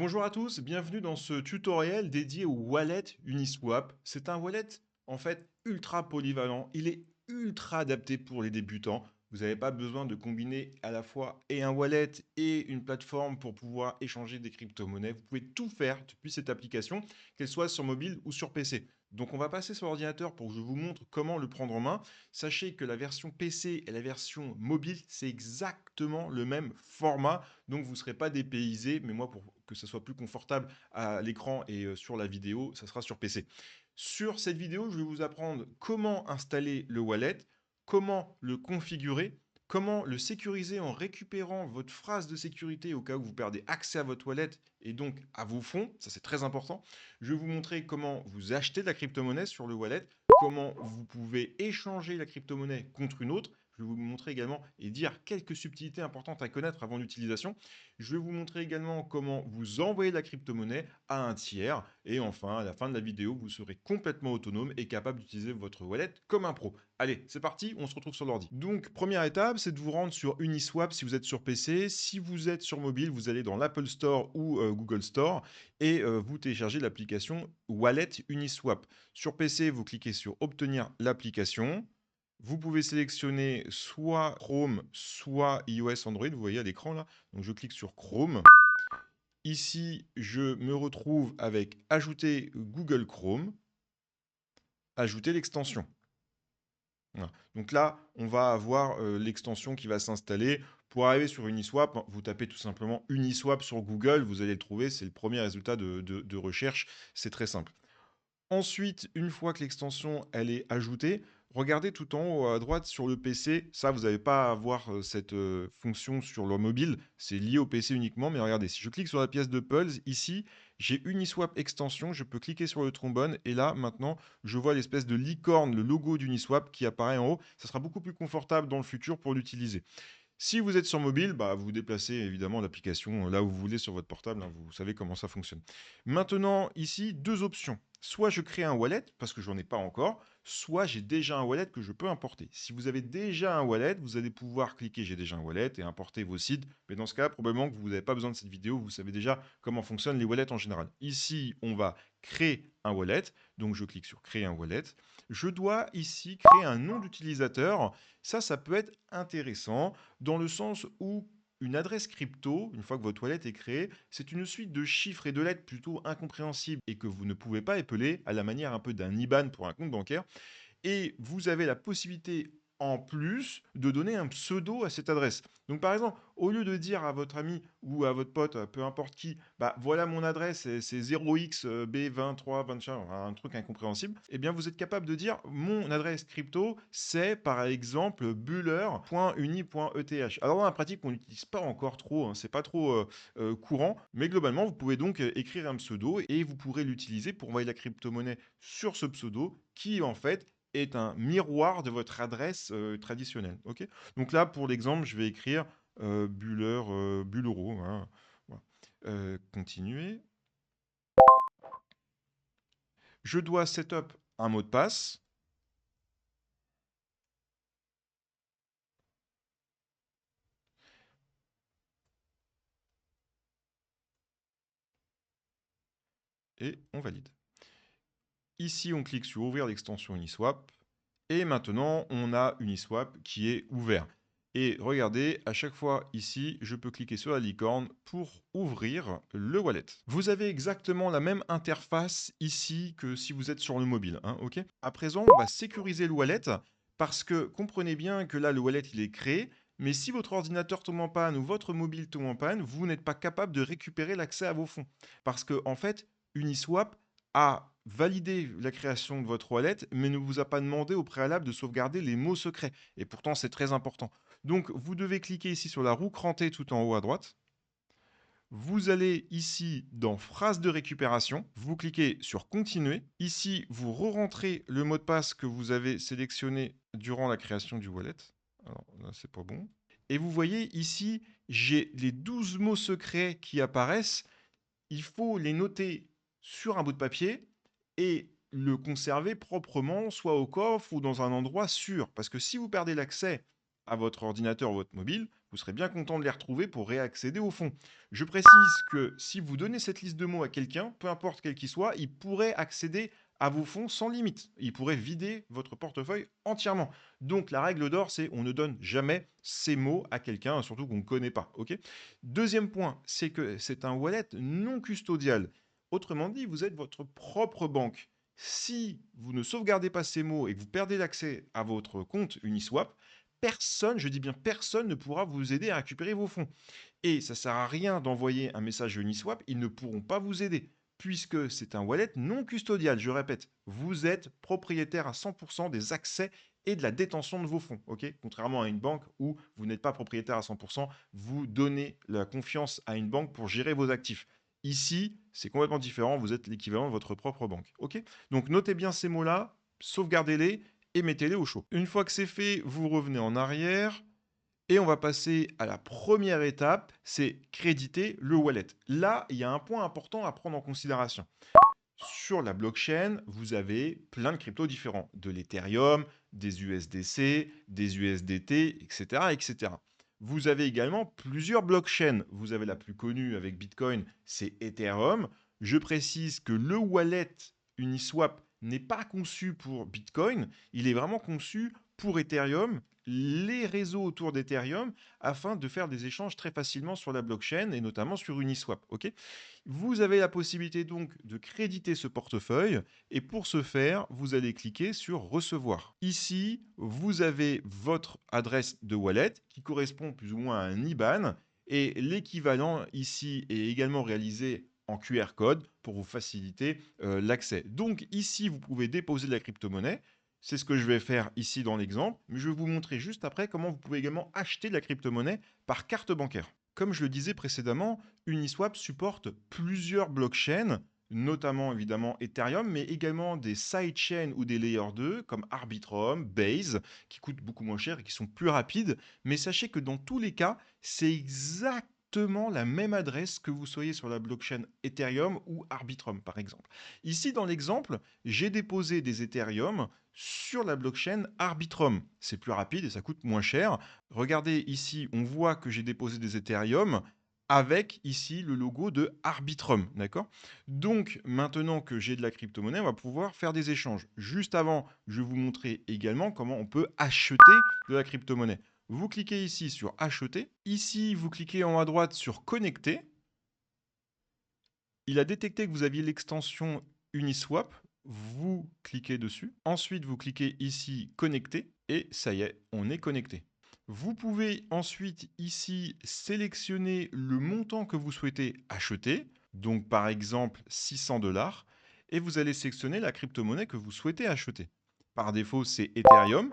Bonjour à tous, bienvenue dans ce tutoriel dédié au wallet Uniswap. C'est un wallet en fait ultra polyvalent, il est ultra adapté pour les débutants. Vous n'avez pas besoin de combiner à la fois et un wallet et une plateforme pour pouvoir échanger des crypto-monnaies. Vous pouvez tout faire depuis cette application, qu'elle soit sur mobile ou sur PC. Donc on va passer sur l'ordinateur pour que je vous montre comment le prendre en main. Sachez que la version PC et la version mobile, c'est exactement le même format. Donc vous ne serez pas dépaysé, mais moi pour que ça soit plus confortable à l'écran et sur la vidéo, ça sera sur PC. Sur cette vidéo, je vais vous apprendre comment installer le wallet, comment le configurer, comment le sécuriser en récupérant votre phrase de sécurité au cas où vous perdez accès à votre wallet et donc à vos fonds, ça c'est très important. Je vais vous montrer comment vous achetez de la crypto-monnaie sur le wallet, comment vous pouvez échanger la crypto-monnaie contre une autre. Je vais vous montrer également et dire quelques subtilités importantes à connaître avant l'utilisation. Je vais vous montrer également comment vous envoyer la crypto-monnaie à un tiers. Et enfin, à la fin de la vidéo, vous serez complètement autonome et capable d'utiliser votre wallet comme un pro. Allez, c'est parti, on se retrouve sur l'ordi. Donc, première étape, c'est de vous rendre sur Uniswap si vous êtes sur PC. Si vous êtes sur mobile, vous allez dans l'Apple Store ou Google Store et vous téléchargez l'application Wallet Uniswap. Sur PC, vous cliquez sur Obtenir l'application. Vous pouvez sélectionner soit Chrome, soit iOS Android, vous voyez à l'écran là. Donc je clique sur Chrome. Ici, je me retrouve avec Ajouter Google Chrome, ajouter l'extension. Voilà. Donc là, on va avoir l'extension qui va s'installer. Pour arriver sur Uniswap, vous tapez tout simplement Uniswap sur Google, vous allez le trouver, c'est le premier résultat de recherche, c'est très simple. Ensuite, une fois que l'extension elle est ajoutée, regardez tout en haut à droite sur le PC. Ça, vous n'avez pas à avoir cette fonction sur le mobile. C'est lié au PC uniquement. Mais regardez, si je clique sur la pièce de Pulse, ici, j'ai Uniswap extension. Je peux cliquer sur le trombone. Et là, maintenant, je vois l'espèce de licorne, le logo d'Uniswap qui apparaît en haut. Ça sera beaucoup plus confortable dans le futur pour l'utiliser. Si vous êtes sur mobile, bah, vous déplacez évidemment l'application là où vous voulez sur votre portable, hein, vous savez comment ça fonctionne. Maintenant, ici, deux options. Soit je crée un wallet, parce que je n'en ai pas encore, soit j'ai déjà un wallet que je peux importer. Si vous avez déjà un wallet, vous allez pouvoir cliquer «J'ai déjà un wallet» et importer vos seeds. Mais dans ce cas, probablement que vous n'avez pas besoin de cette vidéo, vous savez déjà comment fonctionnent les wallets en général. Ici, on va créer un wallet, donc je clique sur «Créer un wallet». Je dois ici créer un nom d'utilisateur. Ça peut être intéressant dans le sens où une adresse crypto, une fois que votre wallet est créée, c'est une suite de chiffres et de lettres plutôt incompréhensibles et que vous ne pouvez pas épeler à la manière un peu d'un IBAN pour un compte bancaire. Et vous avez la possibilité en plus de donner un pseudo à cette adresse. Donc par exemple, au lieu de dire à votre ami ou à votre pote, peu importe qui, bah voilà mon adresse, c'est 0xb2325, un truc incompréhensible, eh bien vous êtes capable de dire mon adresse crypto, c'est par exemple buller.uni.eth. Alors dans la pratique, on n'utilise pas encore trop, hein, c'est pas trop courant, mais globalement, vous pouvez donc écrire un pseudo et vous pourrez l'utiliser pour envoyer la crypto-monnaie sur ce pseudo qui en fait est un miroir de votre adresse traditionnelle. Ok. Donc là, pour l'exemple, je vais écrire Buller, Bullero. Hein, voilà. Continuer. Je dois setup un mot de passe. Et on valide. Ici, on clique sur ouvrir l'extension Uniswap. Et maintenant, on a Uniswap qui est ouvert. Et regardez, à chaque fois ici, je peux cliquer sur la licorne pour ouvrir le wallet. Vous avez exactement la même interface ici que si vous êtes sur le mobile. Hein, ok. À présent, on va sécuriser le wallet parce que comprenez bien que là, le wallet, il est créé. Mais si votre ordinateur tombe en panne ou votre mobile tombe en panne, vous n'êtes pas capable de récupérer l'accès à vos fonds. Parce que, en fait, Uniswap a validé la création de votre wallet, mais ne vous a pas demandé au préalable de sauvegarder les mots secrets. Et pourtant, c'est très important. Donc, vous devez cliquer ici sur la roue crantée tout en haut à droite. Vous allez ici dans phrase de récupération, vous cliquez sur continuer. Ici, vous re-rentrez le mot de passe que vous avez sélectionné durant la création du wallet. Alors là, c'est pas bon. Et vous voyez ici, j'ai les 12 mots secrets qui apparaissent. Il faut les noter sur un bout de papier et le conserver proprement, soit au coffre ou dans un endroit sûr. Parce que si vous perdez l'accès à votre ordinateur ou votre mobile, vous serez bien content de les retrouver pour réaccéder au fonds. Je précise que si vous donnez cette liste de mots à quelqu'un, peu importe quel qu'il soit, il pourrait accéder à vos fonds sans limite. Il pourrait vider votre portefeuille entièrement. Donc la règle d'or, c'est on ne donne jamais ces mots à quelqu'un, surtout qu'on ne connaît pas. Ok. Deuxième point, c'est que c'est un wallet non custodial. Autrement dit, vous êtes votre propre banque. Si vous ne sauvegardez pas ces mots et que vous perdez l'accès à votre compte Uniswap, personne, je dis bien personne, ne pourra vous aider à récupérer vos fonds. Et ça ne sert à rien d'envoyer un message à Uniswap, ils ne pourront pas vous aider, puisque c'est un wallet non custodial. Je répète, vous êtes propriétaire à 100% des accès et de la détention de vos fonds. Ok, contrairement à une banque où vous n'êtes pas propriétaire à 100%, vous donnez la confiance à une banque pour gérer vos actifs. Ici, c'est complètement différent, vous êtes l'équivalent de votre propre banque. Ok, donc notez bien ces mots-là, sauvegardez-les et mettez-les au chaud. Une fois que c'est fait, vous revenez en arrière. Et on va passer à la première étape, c'est créditer le wallet. Là, il y a un point important à prendre en considération. Sur la blockchain, vous avez plein de cryptos différents, de l'Ethereum, des USDC, des USDT, etc., etc. Vous avez également plusieurs blockchains. Vous avez la plus connue avec Bitcoin, c'est Ethereum. Je précise que le wallet Uniswap n'est pas conçu pour Bitcoin, il est vraiment conçu pour Ethereum, les réseaux autour d'Ethereum, afin de faire des échanges très facilement sur la blockchain et notamment sur Uniswap. Ok. Vous avez la possibilité donc de créditer ce portefeuille et pour ce faire, vous allez cliquer sur recevoir. Ici, vous avez votre adresse de wallet qui correspond plus ou moins à un IBAN et l'équivalent ici est également réalisé en QR code pour vous faciliter l'accès. Donc ici, vous pouvez déposer de la crypto-monnaie. C'est ce que je vais faire ici dans l'exemple, mais je vais vous montrer juste après comment vous pouvez également acheter de la crypto-monnaie par carte bancaire. Comme je le disais précédemment, Uniswap supporte plusieurs blockchains, notamment évidemment Ethereum, mais également des sidechains ou des Layer 2 comme Arbitrum, Base, qui coûtent beaucoup moins cher et qui sont plus rapides. Mais sachez que dans tous les cas, c'est exactement la même adresse que vous soyez sur la blockchain Ethereum ou Arbitrum, par exemple. Ici, dans l'exemple, j'ai déposé des Ethereum sur la blockchain Arbitrum. C'est plus rapide et ça coûte moins cher. Regardez ici, on voit que j'ai déposé des Ethereum avec ici le logo de Arbitrum, d'accord? Donc maintenant que j'ai de la crypto-monnaie, on va pouvoir faire des échanges. Juste avant, je vais vous montrer également comment on peut acheter de la crypto-monnaie. Vous cliquez ici sur acheter. Ici, vous cliquez en haut à droite sur connecter. Il a détecté que vous aviez l'extension Uniswap. Vous cliquez dessus. Ensuite, vous cliquez ici connecter et ça y est, on est connecté. Vous pouvez ensuite ici sélectionner le montant que vous souhaitez acheter, donc par exemple 600 dollars, et vous allez sélectionner la crypto-monnaie que vous souhaitez acheter. Par défaut, c'est Ethereum,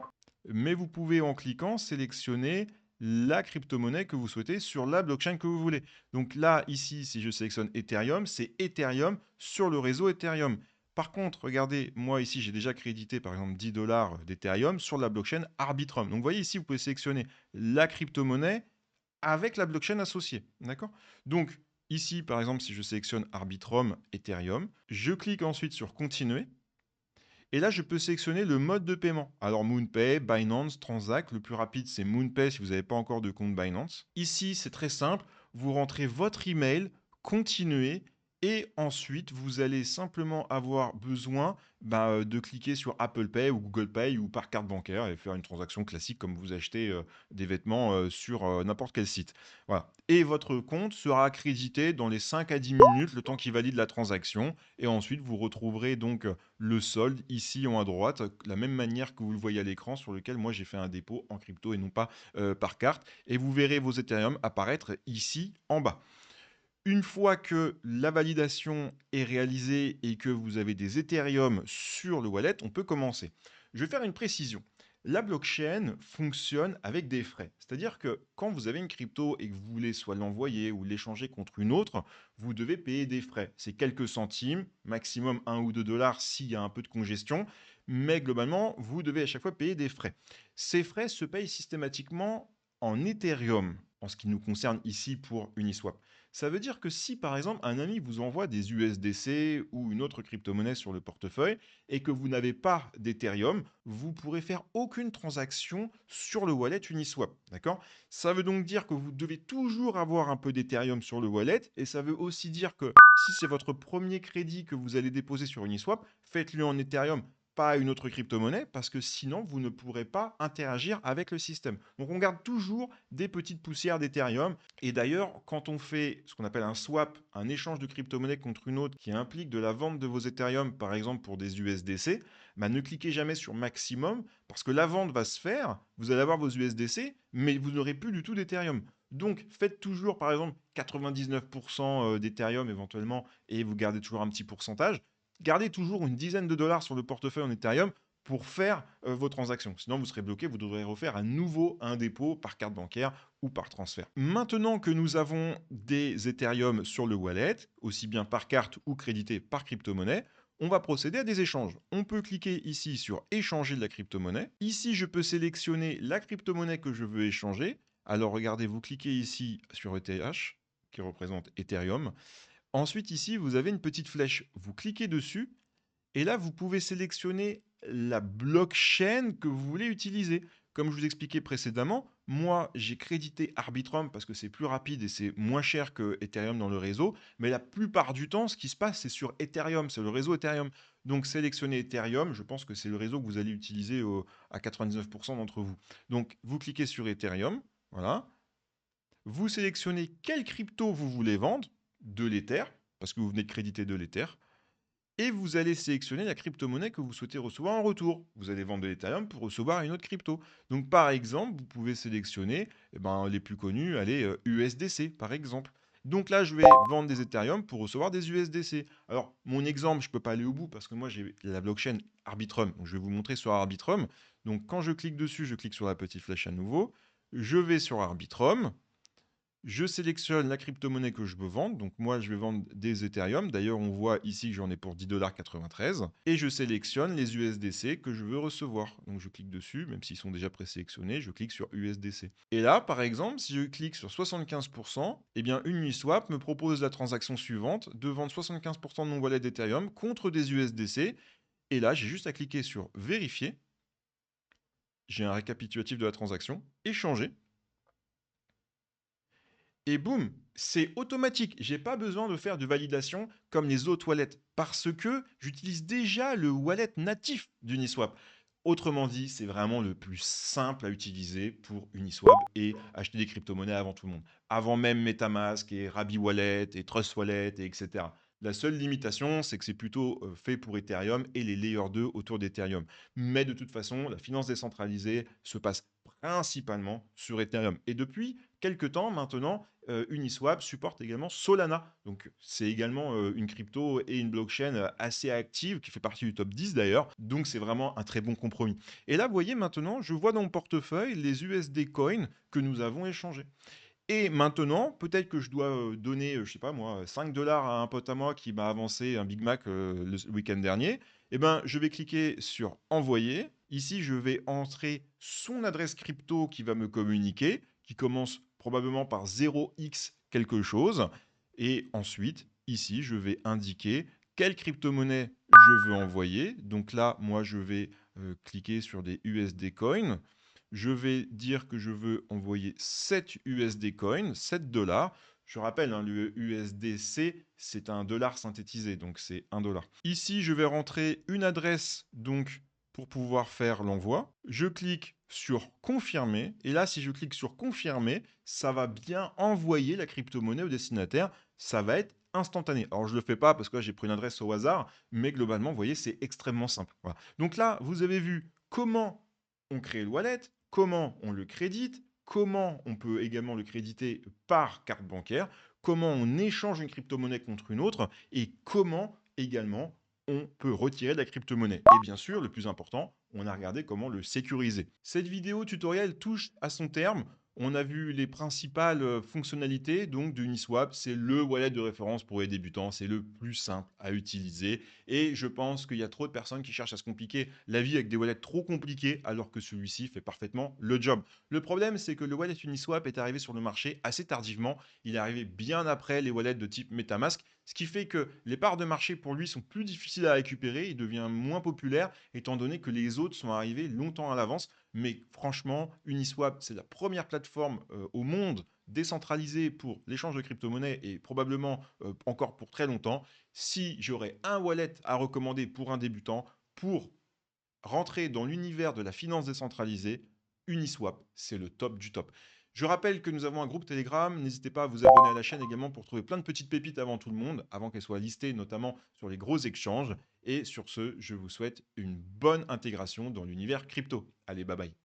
mais vous pouvez en cliquant sélectionner la crypto-monnaie que vous souhaitez sur la blockchain que vous voulez. Donc là, ici, si je sélectionne Ethereum, c'est Ethereum sur le réseau Ethereum. Par contre, regardez, moi ici, j'ai déjà crédité par exemple 10 dollars d'Ethereum sur la blockchain Arbitrum. Donc vous voyez ici, vous pouvez sélectionner la crypto-monnaie avec la blockchain associée. D'accord? Donc ici, par exemple, si je sélectionne Arbitrum Ethereum, je clique ensuite sur Continuer. Et là, je peux sélectionner le mode de paiement. Alors MoonPay, Binance, Transact. Le plus rapide, c'est MoonPay si vous n'avez pas encore de compte Binance. Ici, c'est très simple. Vous rentrez votre email, continuez. Et ensuite, vous allez simplement avoir besoin de cliquer sur Apple Pay ou Google Pay ou par carte bancaire et faire une transaction classique comme vous achetez des vêtements sur n'importe quel site. Voilà. Et votre compte sera accrédité dans les 5 à 10 minutes, le temps qu'il valide la transaction. Et ensuite, vous retrouverez donc le solde ici en haut à droite, la même manière que vous le voyez à l'écran sur lequel moi j'ai fait un dépôt en crypto et non pas par carte. Et vous verrez vos Ethereum apparaître ici en bas. Une fois que la validation est réalisée et que vous avez des Ethereum sur le wallet, on peut commencer. Je vais faire une précision. La blockchain fonctionne avec des frais. C'est-à-dire que quand vous avez une crypto et que vous voulez soit l'envoyer ou l'échanger contre une autre, vous devez payer des frais. C'est quelques centimes, maximum 1 ou 2 dollars s'il y a un peu de congestion, mais globalement, vous devez à chaque fois payer des frais. Ces frais se payent systématiquement en Ethereum, en ce qui nous concerne ici pour Uniswap. Ça veut dire que si, par exemple, un ami vous envoie des USDC ou une autre crypto-monnaie sur le portefeuille et que vous n'avez pas d'Ethereum, vous pourrez faire aucune transaction sur le wallet Uniswap. D'accord? Ça veut donc dire que vous devez toujours avoir un peu d'Ethereum sur le wallet et ça veut aussi dire que si c'est votre premier crédit que vous allez déposer sur Uniswap, faites-le en Ethereum, pas une autre crypto-monnaie, parce que sinon, vous ne pourrez pas interagir avec le système. Donc, on garde toujours des petites poussières d'Ethereum. Et d'ailleurs, quand on fait ce qu'on appelle un swap, un échange de crypto-monnaie contre une autre qui implique de la vente de vos Ethereum, par exemple pour des USDC, bah, ne cliquez jamais sur maximum, parce que la vente va se faire, vous allez avoir vos USDC, mais vous n'aurez plus du tout d'Ethereum. Donc, faites toujours, par exemple, 99% d'Ethereum éventuellement, et vous gardez toujours un petit pourcentage. Gardez toujours une dizaine de dollars sur le portefeuille en Ethereum pour faire vos transactions. Sinon, vous serez bloqué, vous devrez refaire à nouveau un dépôt par carte bancaire ou par transfert. Maintenant que nous avons des Ethereum sur le wallet, aussi bien par carte ou crédité par crypto-monnaie, on va procéder à des échanges. On peut cliquer ici sur échanger de la crypto-monnaie. Ici, je peux sélectionner la crypto-monnaie que je veux échanger. Alors regardez, vous cliquez ici sur ETH, qui représente Ethereum. Ensuite, ici, vous avez une petite flèche. Vous cliquez dessus et là, vous pouvez sélectionner la blockchain que vous voulez utiliser. Comme je vous expliquais précédemment, moi, j'ai crédité Arbitrum parce que c'est plus rapide et c'est moins cher que Ethereum dans le réseau. Mais la plupart du temps, ce qui se passe, c'est sur Ethereum, c'est le réseau Ethereum. Donc, sélectionnez Ethereum. Je pense que c'est le réseau que vous allez utiliser à 99% d'entre vous. Donc, vous cliquez sur Ethereum. Voilà. Vous sélectionnez quelle crypto vous voulez vendre, de l'Ether, parce que vous venez de créditer de l'Ether, et vous allez sélectionner la crypto-monnaie que vous souhaitez recevoir en retour. Vous allez vendre de l'Ethereum pour recevoir une autre crypto. Donc par exemple, vous pouvez sélectionner les plus connus, allez, USDC par exemple. Donc là, je vais vendre des Ethereum pour recevoir des USDC. Alors, mon exemple, je ne peux pas aller au bout parce que moi, j'ai la blockchain Arbitrum. Donc, je vais vous montrer sur Arbitrum. Donc, quand je clique dessus, je clique sur la petite flèche à nouveau. Je vais sur Arbitrum. Je sélectionne la crypto-monnaie que je veux vendre. Donc moi, je vais vendre des Ethereum. D'ailleurs, on voit ici que j'en ai pour 10,93 $. Et je sélectionne les USDC que je veux recevoir. Donc je clique dessus, même s'ils sont déjà présélectionnés, je clique sur USDC. Et là, par exemple, si je clique sur 75%, eh bien Uniswap me propose la transaction suivante de vendre 75% de mon wallet d'Ethereum contre des USDC. Et là, j'ai juste à cliquer sur vérifier. J'ai un récapitulatif de la transaction, échanger. Et boum, c'est automatique. J'ai pas besoin de faire de validation comme les autres wallets parce que j'utilise déjà le wallet natif d'Uniswap. Autrement dit, c'est vraiment le plus simple à utiliser pour Uniswap et acheter des crypto-monnaies avant tout le monde. Avant même MetaMask et Rabi Wallet et Trust Wallet et etc. La seule limitation, c'est que c'est plutôt fait pour Ethereum et les Layer 2 autour d'Ethereum. Mais de toute façon, la finance décentralisée se passe principalement sur Ethereum. Et depuis quelques temps maintenant, Uniswap supporte également Solana. Donc c'est également une crypto et une blockchain assez active qui fait partie du top 10 d'ailleurs. Donc c'est vraiment un très bon compromis. Et là, vous voyez maintenant, je vois dans mon portefeuille les USD coins que nous avons échangés. Et maintenant, peut-être que je dois donner, je sais pas moi, 5 dollars à un pote à moi qui m'a avancé un Big Mac le week-end dernier. Eh ben, je vais cliquer sur envoyer. Ici, je vais entrer son adresse crypto qui va me communiquer, qui commence probablement par 0x quelque chose. Et ensuite, ici, je vais indiquer quelle crypto-monnaie je veux envoyer. Donc là, moi, je vais cliquer sur des USD coins. Je vais dire que je veux envoyer 7 USD coins, 7 dollars. Je rappelle, hein, le USDC, c'est un dollar synthétisé, donc c'est 1 dollar. Ici, je vais rentrer une adresse donc pour pouvoir faire l'envoi. Je clique sur confirmer. Et là, si je clique sur confirmer, ça va bien envoyer la crypto-monnaie au destinataire. Ça va être instantané. Alors, je ne le fais pas parce que j'ai pris une adresse au hasard, mais globalement, vous voyez, c'est extrêmement simple. Voilà. Donc là, vous avez vu comment on crée le wallet, comment on le crédite, comment on peut également le créditer par carte bancaire, comment on échange une crypto-monnaie contre une autre et comment également on peut retirer de la crypto-monnaie. Et bien sûr, le plus important, on a regardé comment le sécuriser. Cette vidéo tutoriel touche à son terme. On a vu les principales fonctionnalités donc d'Uniswap. C'est le wallet de référence pour les débutants. C'est le plus simple à utiliser. Et je pense qu'il y a trop de personnes qui cherchent à se compliquer la vie avec des wallets trop compliqués alors que celui-ci fait parfaitement le job. Le problème, c'est que le wallet Uniswap est arrivé sur le marché assez tardivement. Il est arrivé bien après les wallets de type MetaMask, ce qui fait que les parts de marché pour lui sont plus difficiles à récupérer. Il devient moins populaire étant donné que les autres sont arrivés longtemps à l'avance. Mais franchement, Uniswap, c'est la première plateforme au monde décentralisée pour l'échange de crypto-monnaies et probablement encore pour très longtemps. Si j'aurais un wallet à recommander pour un débutant, pour rentrer dans l'univers de la finance décentralisée, Uniswap, c'est le top du top. Je rappelle que nous avons un groupe Telegram. N'hésitez pas à vous abonner à la chaîne également pour trouver plein de petites pépites avant tout le monde, avant qu'elles soient listées notamment sur les gros exchanges. Et sur ce, je vous souhaite une bonne intégration dans l'univers crypto. Allez, bye bye.